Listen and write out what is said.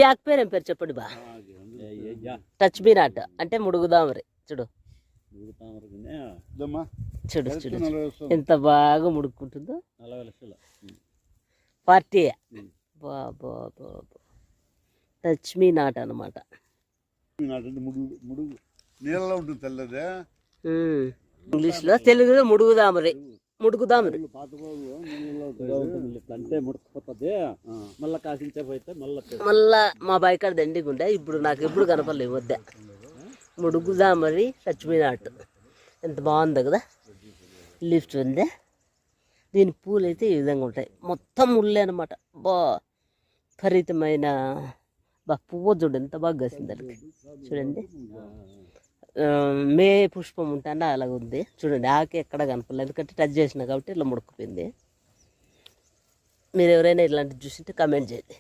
ఆకు పేరు ఏం పేరు చెప్పండి బా. టచ్ మీ నాట్ అంటే ముడుగుదామరి. చూడు చూడు చూడు ఎంత బాగా ముడుక్కుంటుందో. పార్టీ బాబా టచ్ మీ నాట్ అనమాట. ఇంగ్లీష్లో తెలుగులో ముడుగుదామరి. ముడుగుదామరి మళ్ళా మా బైకాడ దండిగా ఉండే. ఇప్పుడు నాకు ఎప్పుడు కనపడలేదు వద్ద. ముడుగుదామరి టచ్ మీ నాట్ ఎంత బాగుందో కదా. లిఫ్ట్ ఉంది. దీని పూలు అయితే ఈ విధంగా ఉంటాయి. మొత్తం ముళ్ళే అనమాట. విపరీతమైన పువ్వు చూడండి ఎంత బాగా కాసింది దానికి. చూడండి మే పుష్పం ఉంటానే అలాగ ఉంది. చూడండి ఆకు ఎక్కడ కనపడలేదు ఎందుకంటే టచ్ చేసిన కాబట్టి ఇట్లా ముడుకుపోయింది. మీరు ఎవరైనా ఇలాంటివి చూసింటే కామెంట్ చేయండి.